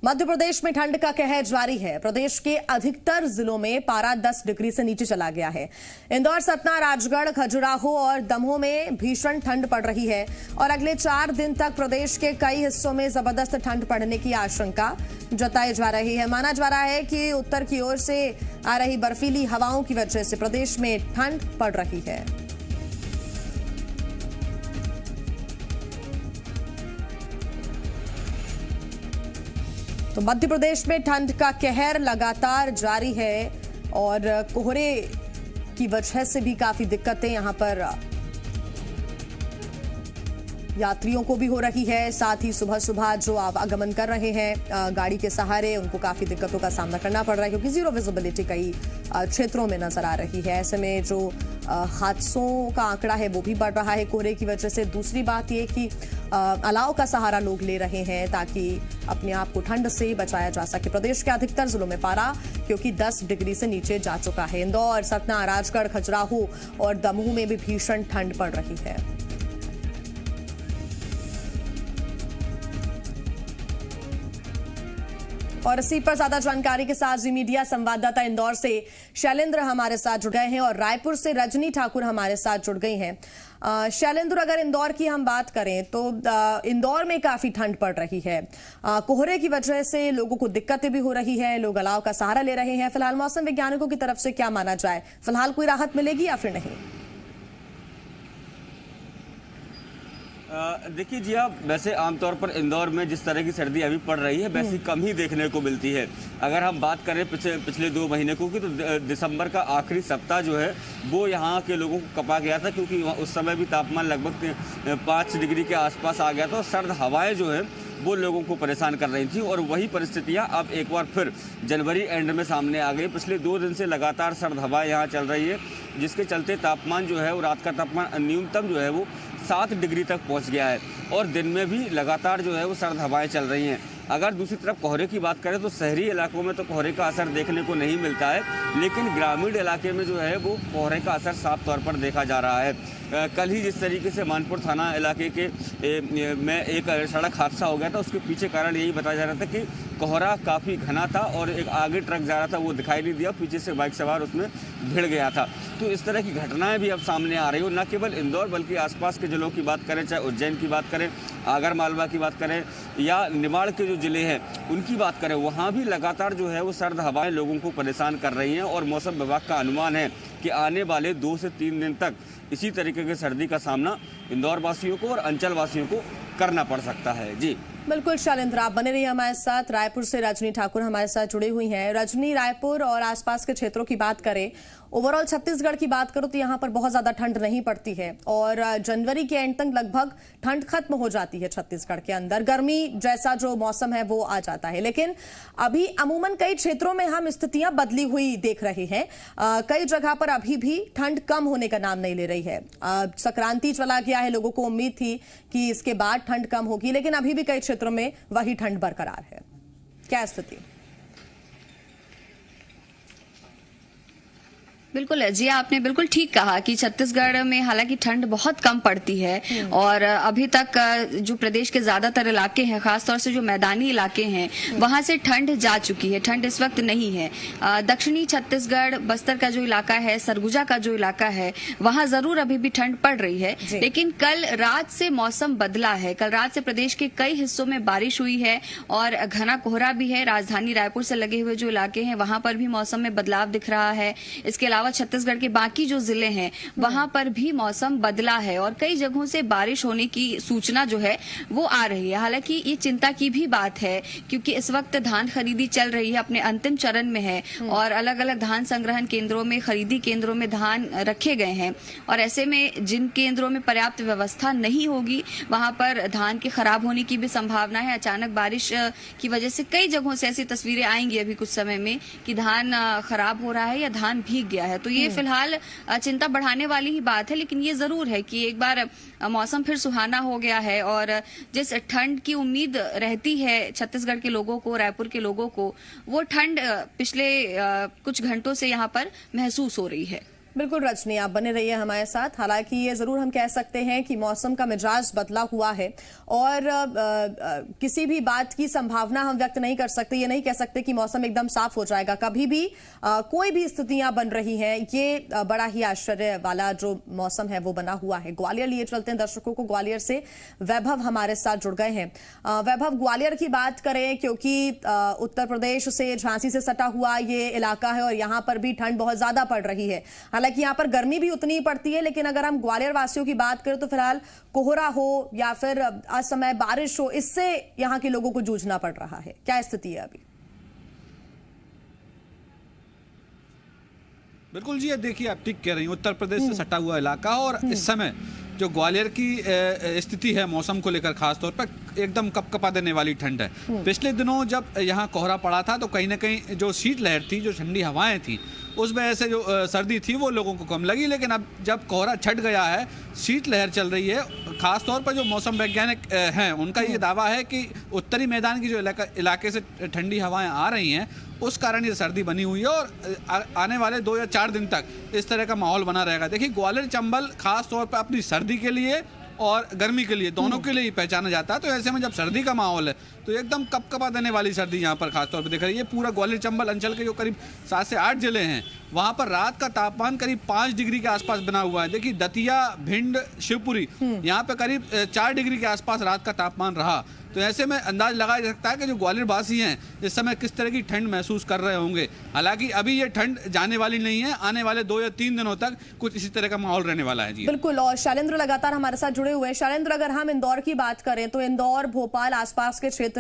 मध्य प्रदेश में ठंड का कहर जारी है। प्रदेश के अधिकतर जिलों में पारा 10 डिग्री से नीचे चला गया है। इंदौर, सतना, राजगढ़, खजुराहो और दमोह में भीषण ठंड पड़ रही है और अगले 4 दिन तक प्रदेश के कई हिस्सों में जबरदस्त ठंड पड़ने की आशंका जताई जा रही है। माना जा रहा है कि उत्तर की ओर से आ रही बर्फीली हवाओं की वजह से प्रदेश में ठंड पड़ रही है। तो मध्य प्रदेश में ठंड का कहर लगातार जारी है और कोहरे की वजह से भी काफी दिक्कतें यहां पर यात्रियों को भी हो रही है। साथ ही सुबह सुबह जो आवागमन कर रहे हैं गाड़ी के सहारे, उनको काफी दिक्कतों का सामना करना पड़ रहा है क्योंकि जीरो विजिबिलिटी कई क्षेत्रों में नजर आ रही है। ऐसे में जो हादसों का आंकड़ा है वो भी बढ़ रहा है कोहरे की वजह से। दूसरी बात ये कि अलाव का सहारा लोग ले रहे हैं ताकि अपने आप को ठंड से बचाया जा सके। प्रदेश के अधिकतर जिलों में पारा क्योंकि 10 डिग्री से नीचे जा चुका है। इंदौर, सतना, राजगढ़, खजुराहो और दमोह में भी भीषण ठंड पड़ रही है। और इसी पर ज्यादा जानकारी के साथ जी मीडिया संवाददाता इंदौर से शैलेंद्र हमारे साथ जुड़ गए हैं और रायपुर से रजनी ठाकुर हमारे साथ जुड़ गई हैं। शैलेंद्र, अगर इंदौर की हम बात करें तो इंदौर में काफी ठंड पड़ रही है। कोहरे की वजह से लोगों को दिक्कतें भी हो रही है, लोग अलाव का सहारा ले रहे हैं। फिलहाल मौसम वैज्ञानिकों की तरफ से क्या माना जाए, फिलहाल कोई राहत मिलेगी या फिर नहीं? देखिए जी, आप वैसे आमतौर पर इंदौर में जिस तरह की सर्दी अभी पड़ रही है वैसी कम ही देखने को मिलती है। अगर हम बात करें पिछले 2 महीने को की तो दिसंबर का आखिरी सप्ताह जो है वो यहाँ के लोगों को कपा गया था क्योंकि उस समय भी तापमान लगभग 5 डिग्री के आसपास आ गया था और सर्द हवाएं जो है वो लोगों को परेशान कर रही थी। और वही परिस्थितियां अब एक बार फिर जनवरी एंड में सामने आ गई। पिछले 2 दिन से लगातार सर्द हवाएं यहाँ चल रही है जिसके चलते तापमान जो है वो रात का तापमान न्यूनतम जो है वो 7 डिग्री तक पहुंच गया है और दिन में भी लगातार जो है वो सर्द हवाएं चल रही हैं। अगर दूसरी तरफ कोहरे की बात करें तो शहरी इलाकों में तो कोहरे का असर देखने को नहीं मिलता है, लेकिन ग्रामीण इलाके में जो है वो कोहरे का असर साफ तौर पर देखा जा रहा है। कल ही जिस तरीके से मानपुर थाना इलाके के में एक सड़क हादसा हो गया था, उसके पीछे कारण यही बताया जा रहा था कि कोहरा काफ़ी घना था और एक आगे ट्रक जा रहा था वो दिखाई नहीं दिया, पीछे से बाइक सवार उसमें भिड़ गया था। तो इस तरह की घटनाएं भी अब सामने आ रही हो, न केवल इंदौर बल्कि आसपास के जिलों की बात करें, चाहे उज्जैन की बात करें, आगर मालवा की बात करें या निमाड़ के जो जिले हैं उनकी बात करें, वहाँ भी लगातार जो है वो सर्द हवाएं लोगों को परेशान कर रही हैं। और मौसम विभाग का अनुमान है कि आने वाले 2 से 3 दिन तक इसी तरीके की सर्दी का सामना इंदौर वासियों को और अंचल वासियों को करना पड़ सकता है। जी बिल्कुल शैलेंद्र, आप बने रहिए हमारे साथ। रायपुर से रजनी ठाकुर हमारे साथ जुड़ी हुई हैं। रजनी, रायपुर और आसपास के क्षेत्रों की बात करें, ओवरऑल छत्तीसगढ़ की बात करो तो यहाँ पर बहुत ज्यादा ठंड नहीं पड़ती है और जनवरी के एंड तक लगभग ठंड खत्म हो जाती है। छत्तीसगढ़ के अंदर गर्मी जैसा जो मौसम है वो आ जाता है, लेकिन अभी अमूमन कई क्षेत्रों में हम स्थितियां बदली हुई देख रहे हैं। कई जगह पर अभी भी ठंड कम होने का नाम नहीं ले रही है। संक्रांति चला गया है, लोगों को उम्मीद थी कि इसके बाद ठंड कम होगी, लेकिन अभी भी कई क्षेत्रों में वही ठंड बरकरार है। क्या स्थिति? बिल्कुल जी, आपने बिल्कुल ठीक कहा कि छत्तीसगढ़ में हालांकि ठंड बहुत कम पड़ती है और अभी तक जो प्रदेश के ज्यादातर इलाके हैं, खासतौर से जो मैदानी इलाके हैं, वहां से ठंड जा चुकी है। ठंड इस वक्त नहीं है। दक्षिणी छत्तीसगढ़, बस्तर का जो इलाका है, सरगुजा का जो इलाका है, वहां जरूर अभी भी ठंड पड़ रही है, लेकिन कल रात से मौसम बदला है। कल रात से प्रदेश के कई हिस्सों में बारिश हुई है और घना कोहरा भी है। राजधानी रायपुर से लगे हुए जो इलाके हैं वहां पर भी मौसम में बदलाव दिख रहा है। इसके अलावा छत्तीसगढ़ के बाकी जो जिले हैं वहां पर भी मौसम बदला है और कई जगहों से बारिश होने की सूचना जो है वो आ रही है। हालांकि ये चिंता की भी बात है क्योंकि इस वक्त धान खरीदी चल रही है, अपने अंतिम चरण में है और अलग अलग धान संग्रहण केंद्रों में, खरीदी केंद्रों में धान रखे गए हैं और ऐसे में जिन केंद्रों में पर्याप्त व्यवस्था नहीं होगी वहां पर धान के खराब होने की भी संभावना है। अचानक बारिश की वजह से कई जगहों से ऐसी तस्वीरें आएंगी अभी कुछ समय में कि धान खराब हो रहा है या धान भीग गया है। तो ये फिलहाल चिंता बढ़ाने वाली ही बात है, लेकिन ये जरूर है कि एक बार मौसम फिर सुहाना हो गया है और जिस ठंड की उम्मीद रहती है छत्तीसगढ़ के लोगों को, रायपुर के लोगों को, वो ठंड पिछले कुछ घंटों से यहाँ पर महसूस हो रही है। बिल्कुल रजनी, आप बने रहिए हमारे साथ। हालांकि ये जरूर हम कह सकते हैं कि मौसम का मिजाज बदला हुआ है और किसी भी बात की संभावना हम व्यक्त नहीं कर सकते। ये नहीं कह सकते कि मौसम एकदम साफ हो जाएगा। कभी भी कोई भी स्थितियां बन रही हैं। ये बड़ा ही आश्चर्य वाला जो मौसम है वो बना हुआ है। ग्वालियर लिए चलते हैं दर्शकों को। ग्वालियर से वैभव हमारे साथ जुड़ गए हैं। वैभव, ग्वालियर की बात करें, क्योंकि उत्तर प्रदेश से, झांसी से सटा हुआ ये इलाका है और यहाँ पर भी ठंड बहुत ज्यादा पड़ रही है। हालांकि यहाँ पर गर्मी भी उतनी ही पड़ती है, लेकिन अगर हम ग्वालियर वासियों की बात करें तो फिलहाल कोहरा हो या फिर असमय बारिश हो, इससे यहाँ के लोगों को जूझना पड़ रहा है। क्या स्थिति है अभी? बिल्कुल जी, देखिए आप ठीक कह रही हैं, उत्तर प्रदेश से सटा हुआ इलाका और इस समय जो ग्वालियर की स्थिति है मौसम को लेकर खास तौर पर एकदम कपकपा देने वाली ठंड है। पिछले दिनों जब यहाँ कोहरा पड़ा था तो कहीं ना कहीं जो शीतलहर थी, जो ठंडी हवाएं थी, उस वजह से जो सर्दी थी वो लोगों को कम लगी। लेकिन अब जब कोहरा छट गया है, शीतलहर चल रही है। खास तौर पर जो मौसम वैज्ञानिक हैं उनका ये दावा है कि उत्तरी मैदान की जो इलाके से ठंडी हवाएं आ रही हैं उस कारण ये सर्दी बनी हुई है और आने वाले 2 या 4 दिन तक इस तरह का माहौल बना रहेगा। देखिए, ग्वालियर चंबल खास तौर पर अपनी सर्दी के लिए और गर्मी के लिए, दोनों के लिए ही पहचाना जाता है। तो ऐसे में जब सर्दी का माहौल है तो एकदम कपकपा देने वाली सर्दी यहाँ पर खास तौर पर दिख रही है। पूरा ग्वालियर चंबल अंचल के जो करीब 7 से 8 जिले हैं वहाँ पर रात का तापमान करीब 5 डिग्री के आसपास बना हुआ है। देखिए, दतिया, भिंड, शिवपुरी, यहाँ पे करीब 4 डिग्री के आसपास रात का तापमान रहा। तो ऐसे में अंदाज लगाया जा सकता है कि जो ग्वालियर वासी हैं इस समय किस तरह की ठंड महसूस कर रहे होंगे। हालांकि अभी ये ठंड जाने वाली नहीं है, आने वाले 2 या 3 दिनों तक कुछ इसी तरह का माहौल रहने वाला है। जी बिल्कुल। और शैलेंद्र लगातार हमारे साथ जुड़े हुए हैं। शैलेंद्र, अगर हम इंदौर की बात करें तो इंदौर, भोपाल, आसपास के क्षेत्र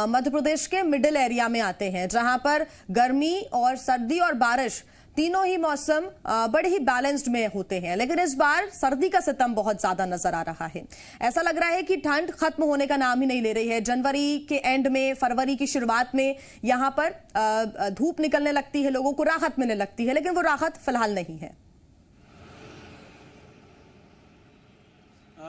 मध्य प्रदेश के मिडिल एरिया में आते हैं, जहां पर गर्मी और सर्दी और बारिश तीनों ही मौसम बड़े ही बैलेंस्ड में होते हैं। लेकिन इस बार सर्दी का सितम बहुत ज्यादा नजर आ रहा है। ऐसा लग रहा है कि ठंड खत्म होने का नाम ही नहीं ले रही है। जनवरी के एंड में, फरवरी की शुरुआत में यहां पर धूप निकलने लगती है, लोगों को राहत मिलने लगती है, लेकिन वो राहत फिलहाल नहीं है।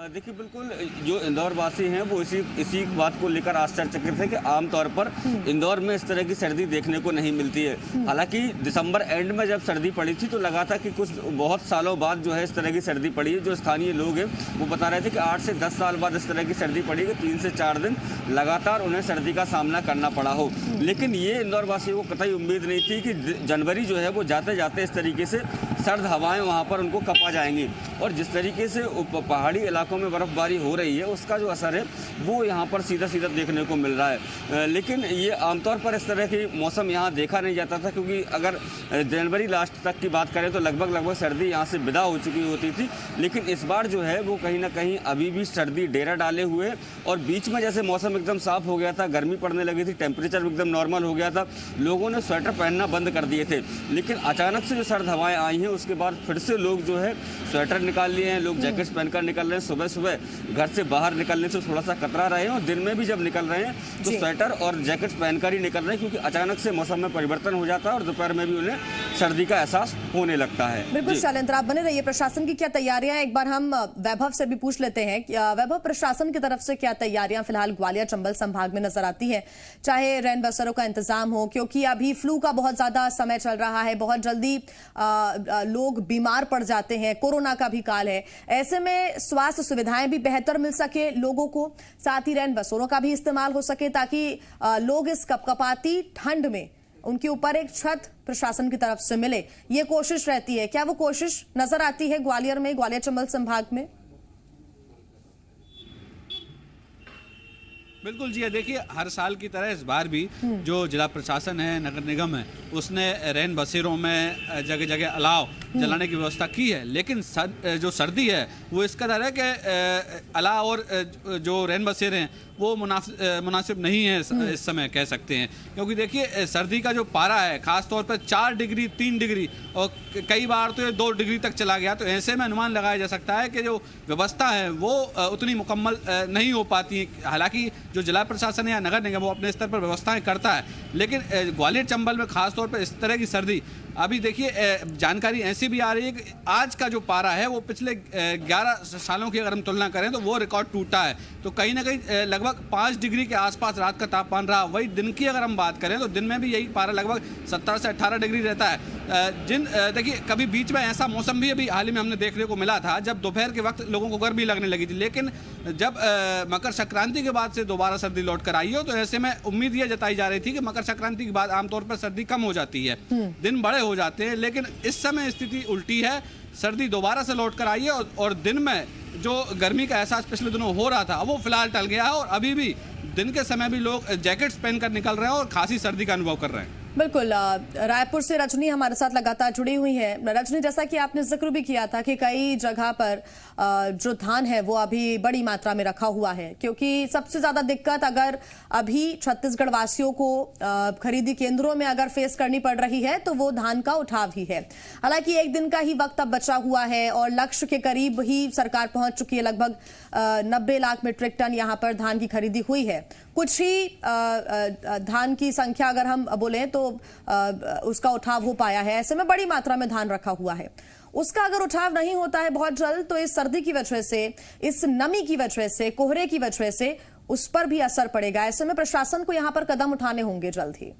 देखिए, बिल्कुल जो इंदौर वासी हैं वो इसी बात को लेकर आश्चर्यचकित है कि आमतौर पर इंदौर में इस तरह की सर्दी देखने को नहीं मिलती है। हालांकि दिसंबर एंड में जब सर्दी पड़ी थी तो लगा था कि कुछ बहुत सालों बाद जो है इस तरह की सर्दी पड़ी है। जो स्थानीय लोग हैं वो बता रहे थे कि 8 से 10 साल बाद इस तरह की सर्दी पड़ी है, 3 से 4 दिन लगातार उन्हें सर्दी का सामना करना पड़ा हो। लेकिन ये इंदौर वासियों को कतई उम्मीद नहीं थी कि जनवरी जो है वो जाते जाते इस तरीके से सर्द हवाएं वहाँ पर उनको कपा जाएंगी। और जिस तरीके से पहाड़ी इलाकों में बर्फबारी हो रही है उसका जो असर है वो यहाँ पर सीधा सीधा देखने को मिल रहा है। लेकिन ये आमतौर पर इस तरह की मौसम यहाँ देखा नहीं जाता था, क्योंकि अगर जनवरी लास्ट तक की बात करें तो लगभग सर्दी यहाँ से विदा हो चुकी होती थी। लेकिन इस बार जो है वो कहीं ना कहीं अभी भी सर्दी डेरा डाले हुए, और बीच में जैसे मौसम एकदम साफ हो गया था, गर्मी पड़ने लगी थी, टेम्परेचर एकदम नॉर्मल हो गया था, लोगों ने स्वेटर पहनना बंद कर दिए थे। लेकिन अचानक से जो सर्द हवाएं आई हैं उसके बाद फिर से लोग जो है स्वेटर निकाल लिए हैं, लोग जैकेट्स पहनकर निकल रहे हैं। सुबह घर से बाहर निकलने से थोड़ा सा कतरा रहे हैं, और दिन में भी जब निकल रहे हैं तो स्वेटर और जैकेट्स पहनकर ही निकल रहे हैं, क्योंकि अचानक से मौसम में परिवर्तन हो जाता है और दोपहर में भी उन्हें सर्दी का एहसास होने लगता है। बिल्कुल शैलेंद्र, आप बने रहिए। प्रशासन की क्या तैयारियां, एक बार हम वैभव से भी पूछ लेते हैं। वैभव, प्रशासन की तरफ से क्या तैयारियां फिलहाल ग्वालियर चंबल संभाग में नजर आती है? चाहे रैन बसेरों का इंतजाम हो, क्योंकि अभी फ्लू का बहुत ज्यादा समय चल रहा है, बहुत जल्दी लोग बीमार पड़ जाते हैं, कोरोना का भी काल है। ऐसे में स्वास्थ्य सुविधाएं भी बेहतर मिल सके लोगों को, साथ ही रैन बसेरों का भी इस्तेमाल हो सके, ताकि लोग इस कपकपाती ठंड में उनके ऊपर एक छत प्रशासन की तरफ से मिले, ये कोशिश रहती है। क्या वो कोशिश नजर आती है ग्वालियर में, ग्वालियर चंबल संभाग में? बिल्कुल जी, देखिए हर साल की तरह इस बार भी जो जिला प्रशासन है, नगर निगम है, उसने रैन बसेरों में जगह जगह अलाव जलाने की व्यवस्था की है। लेकिन जो सर्दी है वो इस कदर है कि अलाव और जो रैन बसेरे हैं वो मुनासिब नहीं है इस समय कह सकते हैं, क्योंकि देखिए सर्दी का जो पारा है खास तौर पर 4 डिग्री 3 डिग्री और कई बार तो ये 2 डिग्री तक चला गया। तो ऐसे में अनुमान लगाया जा सकता है कि जो व्यवस्था है वो उतनी मुकम्मल नहीं हो पाती है। हालांकि जो जिला प्रशासन या नगर निगम वो अपने स्तर पर व्यवस्थाएं करता है, लेकिन ग्वालियर चंबल में खास तौर पर इस तरह की सर्दी अभी देखिए जानकारी ऐसी भी आ रही है कि आज का जो पारा है वो पिछले 11 सालों की अगर हम तुलना करें तो वो रिकॉर्ड टूटा है। तो कहीं ना कहीं लगभग 5 डिग्री के आसपास रात का तापमान रहा। वही दिन की अगर हम बात करें तो दिन में भी यही पारा लगभग 17 से 18 डिग्री रहता है। देखिए कभी बीच में ऐसा मौसम भी अभी हाल ही में हमने देखने को मिला था जब दोपहर के वक्त लोगों को गर्मी लगने लगी थी, लेकिन जब मकर संक्रांति के बाद से दोबारा सर्दी लौट कर आई हो तो ऐसे में उम्मीद ये जताई जा रही थी कि मकर संक्रांति के बाद आमतौर पर सर्दी कम हो जाती है, दिन बड़े हो जाते हैं, लेकिन इस समय स्थिति उल्टी है। सर्दी दोबारा से लौट कर आई है और दिन में जो गर्मी का एहसास पिछले दिनों हो रहा था वो फिलहाल टल गया है और अभी भी दिन के समय भी लोग जैकेट्स पहनकर निकल रहे हैं और खासी सर्दी का अनुभव कर रहे हैं। बिल्कुल, रायपुर से रजनी हमारे साथ लगातार जुड़ी हुई है। रजनी, जैसा कि आपने जिक्र भी किया था कि कई जगह पर जो धान है वो अभी बड़ी मात्रा में रखा हुआ है, क्योंकि सबसे ज्यादा दिक्कत अगर अभी छत्तीसगढ़ वासियों को खरीदी केंद्रों में अगर फेस करनी पड़ रही है तो वो धान का उठाव ही है। हालांकि एक दिन का ही वक्त अब बचा हुआ है और लक्ष्य के करीब ही सरकार पहुंच चुकी है। लगभग 90 लाख मीट्रिक टन यहां पर धान की खरीदी हुई है। कुछ ही धान की संख्या अगर हम बोलें तो उसका उठाव हो पाया है। ऐसे में बड़ी मात्रा में धान रखा हुआ है, उसका अगर उठाव नहीं होता है बहुत जल्द तो इस सर्दी की वजह से, इस नमी की वजह से, कोहरे की वजह से उस पर भी असर पड़ेगा। ऐसे में प्रशासन को यहां पर कदम उठाने होंगे जल्द ही।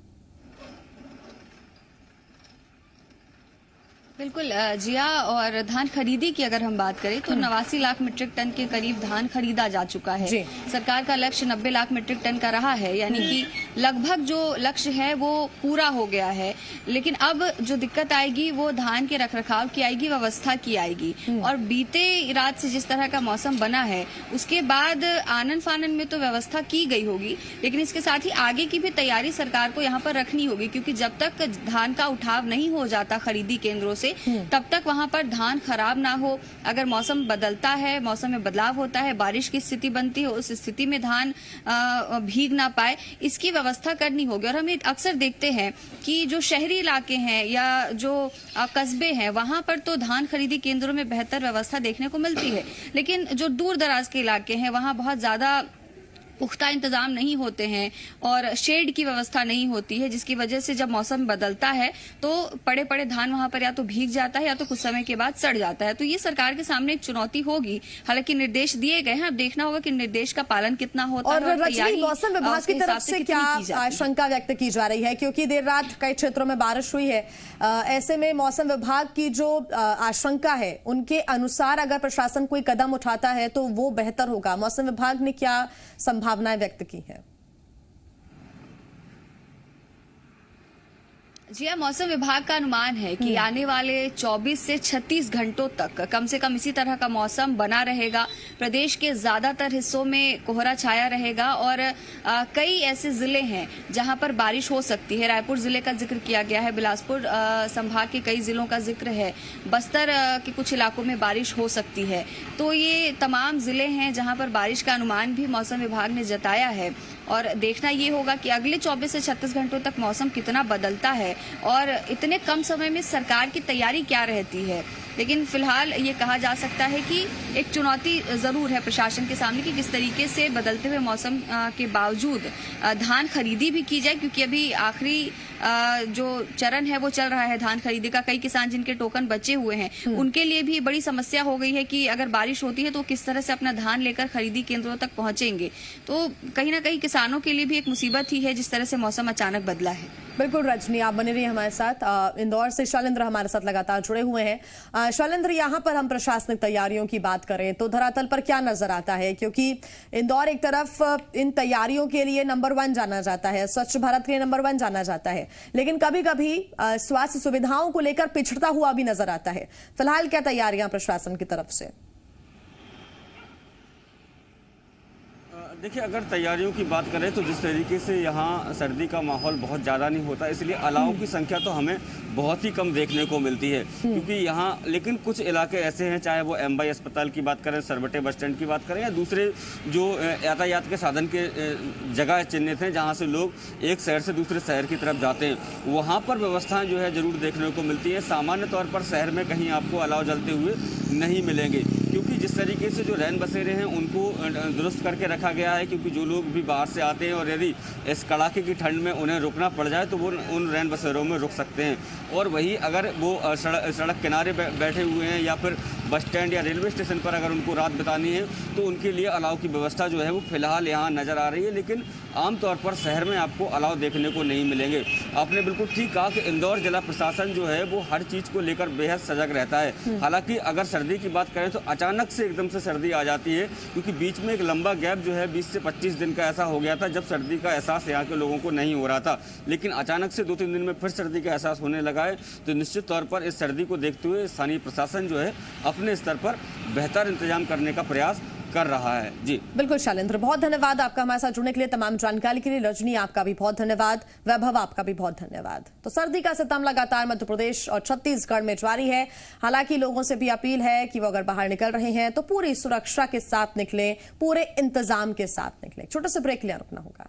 बिल्कुल जिया, और धान खरीदी की अगर हम बात करें तो 89 लाख मीट्रिक टन के करीब धान खरीदा जा चुका है। सरकार का लक्ष्य 90 लाख मीट्रिक टन का रहा है, यानी कि लगभग जो लक्ष्य है वो पूरा हो गया है। लेकिन अब जो दिक्कत आएगी वो धान के रखरखाव की आएगी, व्यवस्था की आएगी। और बीते रात से जिस तरह का मौसम बना है उसके बाद आनन फानन में तो व्यवस्था की गई होगी, लेकिन इसके साथ ही आगे की भी तैयारी सरकार को यहाँ पर रखनी होगी, क्योंकि जब तक धान का उठाव नहीं हो जाता खरीदी केंद्रों से तब तक वहां पर धान खराब ना हो। अगर मौसम बदलता है, मौसम में बदलाव होता है, बारिश की स्थिति बनती है, उस स्थिति में धान भीग ना पाए, इसकी व्यवस्था करनी होगी। और हम अक्सर देखते हैं कि जो शहरी इलाके हैं या जो कस्बे हैं वहां पर तो धान खरीदी केंद्रों में बेहतर व्यवस्था देखने को मिलती है, लेकिन जो दूर दराज के इलाके हैं वहां बहुत ज्यादा पुख्ता इंतजाम नहीं होते हैं और शेड की व्यवस्था नहीं होती है, जिसकी वजह से जब मौसम बदलता है तो पड़े पड़े धान वहां पर या तो भीग जाता है या तो कुछ समय के बाद सड़ जाता है। तो ये सरकार के सामने एक चुनौती होगी। हालांकि निर्देश दिए गए हैं, अब देखना होगा कि निर्देश का पालन कितना होता है। और मौसम विभाग की तरफ से क्या आशंका व्यक्त की जा रही है, क्योंकि देर रात कई क्षेत्रों में बारिश हुई है, ऐसे में मौसम विभाग की जो आशंका है उनके अनुसार अगर प्रशासन कोई कदम उठाता है तो वो बेहतर होगा। मौसम विभाग ने क्या भावनाएं व्यक्त की है? जी हाँ, मौसम विभाग का अनुमान है कि आने वाले 24 से 36 घंटों तक कम से कम इसी तरह का मौसम बना रहेगा। प्रदेश के ज्यादातर हिस्सों में कोहरा छाया रहेगा और कई ऐसे जिले हैं जहां पर बारिश हो सकती है। रायपुर जिले का जिक्र किया गया है, बिलासपुर संभाग के कई जिलों का जिक्र है, बस्तर के कुछ इलाकों में बारिश हो सकती है। तो ये तमाम जिले हैं जहां पर बारिश का अनुमान भी मौसम विभाग ने जताया है। और देखना ये होगा कि अगले 24 से 36 घंटों तक मौसम कितना बदलता है और इतने कम समय में सरकार की तैयारी क्या रहती है। लेकिन फिलहाल ये कहा जा सकता है कि एक चुनौती जरूर है प्रशासन के सामने कि किस तरीके से बदलते हुए मौसम के बावजूद धान खरीदी भी की जाए, क्योंकि अभी आखिरी जो चरण है वो चल रहा है धान खरीदी का। कई किसान जिनके टोकन बचे हुए हैं उनके लिए भी बड़ी समस्या हो गई है कि अगर बारिश होती है तो किस तरह से अपना धान लेकर खरीदी केंद्रों तक पहुंचेंगे। तो कहीं ना कहीं किसानों के लिए भी एक मुसीबत ही है जिस तरह से मौसम अचानक बदला है। बिल्कुल रजनी, आप बने रहिए हमारे साथ। इंदौर से शैलेंद्र हमारे साथ लगातार जुड़े हुए हैं। शैलेंद्र, यहाँ पर हम प्रशासनिक तैयारियों की बात करें तो धरातल पर क्या नजर आता है, क्योंकि इंदौर एक तरफ इन तैयारियों के लिए नंबर 1 जाना जाता है, स्वच्छ भारत के लिए नंबर 1 जाना जाता है, लेकिन कभी कभी स्वास्थ्य सुविधाओं को लेकर पिछड़ता हुआ भी नजर आता है। फिलहाल क्या तैयारियां प्रशासन की तरफ से? देखिए, अगर तैयारियों की बात करें तो जिस तरीके से यहाँ सर्दी का माहौल बहुत ज़्यादा नहीं होता, इसलिए अलाव की संख्या तो हमें बहुत ही कम देखने को मिलती है। क्योंकि यहाँ लेकिन कुछ इलाके ऐसे हैं, चाहे वो एमवाई अस्पताल की बात करें, सरवटे बस स्टैंड की बात करें या दूसरे जो यातायात के साधन के जगह चिन्हित हैं जहाँ से लोग एक शहर से दूसरे शहर की तरफ जाते हैं, वहाँ पर व्यवस्थाएँ जो है ज़रूर देखने को मिलती है। सामान्य तौर पर शहर में कहीं आपको अलाव जलते हुए नहीं मिलेंगे, क्योंकि जिस तरीके से जो रैन बसेरे हैं उनको दुरुस्त करके रखा गया है। क्योंकि जो लोग भी बाहर से आते हैं और यदि इस कड़ाके की ठंड में उन्हें रुकना पड़ जाए तो वो उन रैन बसेरों में रुक सकते हैं। और वही अगर वो सड़क किनारे बैठे हुए हैं या फिर बस स्टैंड या रेलवे स्टेशन पर अगर उनको रात बितानी है तो उनके लिए अलाव की व्यवस्था जो है वो फिलहाल यहाँ नज़र आ रही है, लेकिन आमतौर पर शहर में आपको अलाव देखने को नहीं मिलेंगे। आपने बिल्कुल ठीक कहा कि इंदौर जिला प्रशासन जो है वो हर चीज़ को लेकर बेहद सजग रहता है। हालांकि अगर सर्दी की बात करें तो अचानक से एकदम से सर्दी आ जाती है, क्योंकि बीच में एक लंबा गैप जो है 20 से 25 दिन का ऐसा हो गया था जब सर्दी का एहसास यहाँ के लोगों को नहीं हो रहा था, लेकिन अचानक से 2-3 दिन में फिर सर्दी का एहसास होने लगा है। तो निश्चित तौर पर इस सर्दी को देखते हुए स्थानीय प्रशासन जो है अपने स्तर पर बेहतर इंतजाम करने का प्रयास कर रहा है। जी बिल्कुल शैलेंद्र, बहुत धन्यवाद आपका हमारे साथ जुड़ने के लिए, तमाम जानकारी के लिए। रजनी आपका भी बहुत धन्यवाद, वैभव आपका भी बहुत धन्यवाद। तो सर्दी का सितम लगातार मध्य प्रदेश और छत्तीसगढ़ में जारी है। हालांकि लोगों से भी अपील है कि वो अगर बाहर निकल रहे हैं तो पूरी सुरक्षा के साथ निकलें, पूरे इंतजाम के साथ निकलें। छोटे से ब्रेक लिया रुकना होगा।